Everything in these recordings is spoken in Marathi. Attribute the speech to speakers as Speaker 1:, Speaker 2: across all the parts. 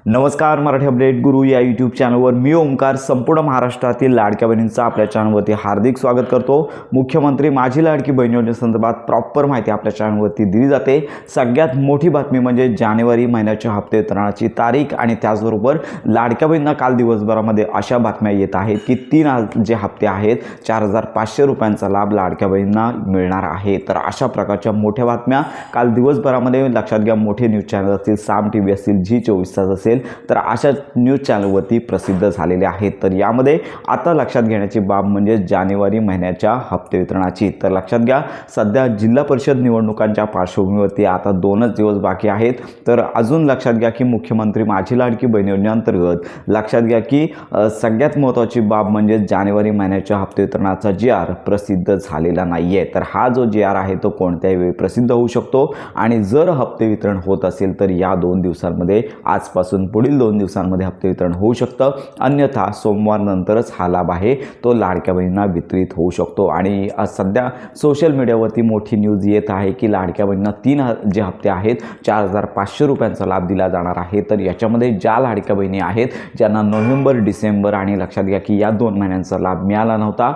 Speaker 1: नमस्कार, मराठी अपडेट गुरु या यूट्यूब चॅनलवर मी ओंकार संपूर्ण महाराष्ट्रातील लाडक्या बहिणींचा आपल्या चॅनलवरती हार्दिक स्वागत करतो। मुख्यमंत्री माझी लाडकी बहीण योजनेसंदर्भात प्रॉपर माहिती आपल्या चॅनलवरती दिली जाते। सगळ्यात मोठी बातमी म्हणजे जानेवारी महिन्याच्या हप्ते वितरणाची तारीख आणि त्याचबरोबर लाडक्या बहिणींना काल दिवसभरामध्ये अशा बातम्या येत आहेत की 3 जे हप्ते आहेत 4500 रुपयांचा लाभ लाडक्या बहिणींना मिळणार आहे। तर अशा प्रकारच्या मोठ्या बातम्या काल दिवसभरामध्ये लक्षात घ्या, मोठे न्यूज चॅनल असतील, साम टीव्ही असतील, G24 असेल, तर अशा न्यूज चॅनलवरती प्रसिद्ध झालेले आहेत। तर यामध्ये आता लक्षात घेण्याची बाब म्हणजे जानेवारी महिन्याच्या हप्ते वितरणाची। तर लक्षात घ्या, सध्या जिल्हा परिषद निवडणुकांच्या पार्श्वभूमीवरती आता 2च दिवस बाकी आहेत। तर अजून लक्षात घ्या की मुख्यमंत्री माझी लाडकी बहीण योजनेअंतर्गत लक्षात घ्या की सगळ्यात महत्त्वाची बाब म्हणजे जानेवारी महिन्याच्या हप्ते वितरणाचा GR प्रसिद्ध झालेला नाही आहे। तर हा जो GR आहे तो कोणत्याही वेळी प्रसिद्ध होऊ शकतो आणि जर हप्ते वितरण होत असेल तर या 2 दिवसांमध्ये आजपासून पुढील 2 दिवसांमध्ये हप्ते वितरण होऊ शकतं, अन्यथा सोमवार नंतरच हा लाभ आहे तो लाडक्या बहिणींना वितरित होऊ शकतो। आणि सध्या सोशल मीडियावरती मोठी न्यूज येत आहे की लाडक्या बहिणींना 3 जे हप्ते आहेत 4500 रुपयांचा लाभ दिला जाणार आहे। तर याच्यामध्ये ज्या लाडक्या बहिणी आहेत ज्यांना नोव्हेंबर, डिसेंबर आणि लक्षात घ्या की या 2 महिन्यांचा लाभ मिळाला नव्हता,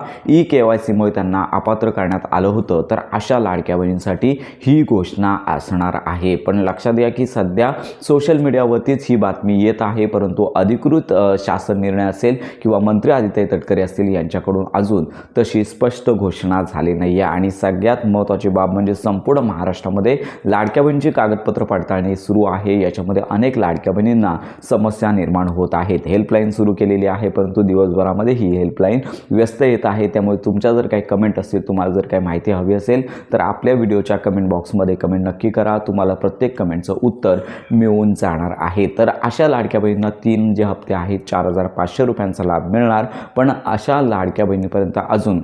Speaker 1: KYCमुळे त्यांना अपात्र करण्यात आलं होतं, तर अशा लाडक्या बहिणींसाठी ही घोषणा असणार आहे। पण लक्षात घ्या की सध्या सोशल मीडियावरतीच ही बातमी येत आहे, परंतु अधिकृत शासन निर्णय असेल किंवा मंत्री आदित्य तटकरे असतील यांच्याकडून अजून तशी स्पष्ट घोषणा झाली नाही आहे। आणि सगळ्यात महत्त्वाची बाब म्हणजे संपूर्ण महाराष्ट्रामध्ये लाडक्या बहिणीची कागदपत्र पडताळणी सुरू आहे। याच्यामध्ये अनेक लाडक्या बहिणींना समस्या निर्माण होत आहेत। हेल्पलाईन सुरू केलेली आहे, परंतु दिवसभरामध्ये ही हेल्पलाईन व्यस्त येत आहे। त्यामुळे तुमच्या जर काही कमेंट असतील, तुम्हाला जर काही माहिती हवी असेल तर आपल्या व्हिडिओच्या कमेंट बॉक्समध्ये कमेंट नक्की करा, तुम्हाला प्रत्येक कमेंटचं उत्तर मिळून जाणार आहे। तर अशा लाडक्या बहिणींना 3 जे हप्ते आहेत 4500 रुपयांचा लाभ मिळणार, पण अशा लाडक्या बहिणीपर्यंत अजून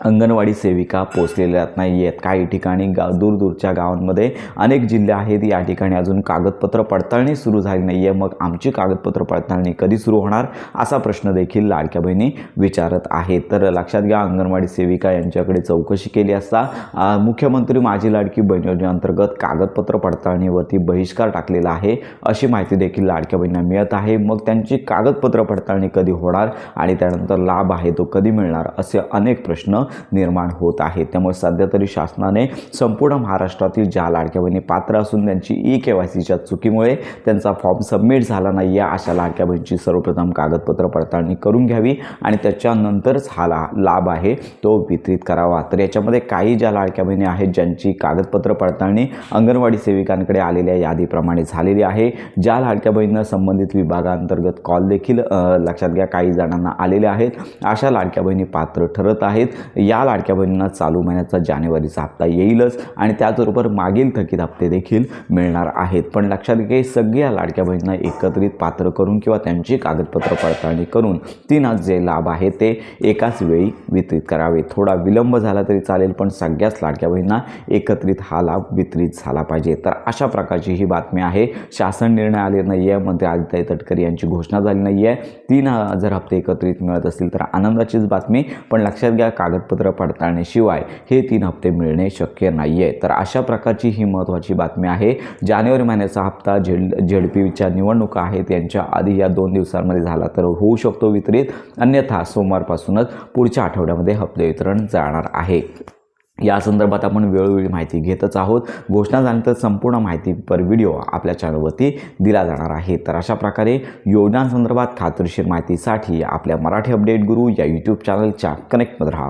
Speaker 1: अंगणवाडी सेविका पोचलेल्या नाही आहेत। काही ठिकाणी दूरदूरच्या गावांमध्ये अनेक जिल्हे आहेत, या ठिकाणी अजून कागदपत्र पडताळणी सुरू झाली नाही आहे। मग आमची कागदपत्र पडताळणी कधी सुरू होणार असा प्रश्न देखील लाडक्या बहिणी विचारत आहेत। तर लक्षात घ्या, अंगणवाडी सेविका यांच्याकडे चौकशी केली असता मुख्यमंत्री माझी लाडकी बहीण योजनेअंतर्गत कागदपत्र पडताळणीवरती बहिष्कार टाकलेला आहे अशी माहिती देखील लाडक्या बहिणींना मिळत आहे। मग त्यांची कागदपत्र पडताळणी कधी होणार आणि त्यानंतर लाभ आहे तो कधी मिळणार असे अनेक प्रश्न निर्माण होत आहे। त्यामुळे सध्या तरी शासनाने संपूर्ण महाराष्ट्रातील ज्या लाडक्या बहिणी पात्र असून त्यांची KYCच्या चुकीमुळे त्यांचा फॉर्म सबमिट झाला नाही आहे अशा लाडक्या बहिणीची सर्वप्रथम कागदपत्र पडताळणी करून घ्यावी आणि त्याच्यानंतरच हा लाभ आहे तो वितरित करावा। तर याच्यामध्ये काही ज्या लाडक्या बहिणी आहेत ज्यांची कागदपत्र पडताळणी अंगणवाडी सेविकांकडे आलेल्या यादीप्रमाणे झालेली आहे, ज्या लाडक्या बहिणींना संबंधित विभागांतर्गत कॉल देखील लक्षात घ्या काही जणांना आलेले आहेत, अशा लाडक्या बहिणी पात्र ठरत आहेत। या लाडक्या बहिणींना चालू महिन्याचा जानेवारीचा हप्ता येईलच आणि त्याचबरोबर मागील थकीत हप्ते देखील मिळणार आहेत। पण लक्षात घ्या, सगळ्या लाडक्या बहिणींना एकत्रित पात्र करून किंवा त्यांची कागदपत्र पडताळणी करून 3 जे लाभ आहे ते एकाच वेळी वितरित करावे। थोडा विलंब झाला तरी चालेल, पण सगळ्याच लाडक्या बहिणींना एकत्रित हा लाभ वितरित झाला पाहिजे। तर अशा प्रकारची ही बातमी आहे। शासन निर्णय आले नाही आहे, मंत्री आदित्य तटकरे यांची घोषणा झाली नाही आहे। 3 जर हप्ते एकत्रित मिळत असतील तर आनंदाचीच बातमी, पण लक्षात घ्या कागदपत्र पडताळणीशिवाय हे 3 हप्ते मिळणे शक्य नाही आहे। तर अशा प्रकारची ही महत्त्वाची बातमी आहे। जानेवारी महिन्याचा हप्ता ZPच्या निवडणुका आहेत यांच्या आधी या 2 दिवसांमध्ये झाला तर होऊ शकतो वितरित, अन्यथा सोमवारपासूनच पुढच्या आठवड्यामध्ये हप्ते वितरण जाणार आहे। या संदर्भात आपण वेळोवेळी माहिती घेतच आहोत। घोषणा झाल्यानंतर संपूर्ण माहिती पर व्हिडिओ आपल्या चॅनलवरती दिला जाणार आहे। तर अशा प्रकारे योजनांसंदर्भात खात्रीशीर माहितीसाठी आपल्या मराठी अपडेट गुरु या यूट्यूब चॅनलच्या कनेक्टमध्ये राहा।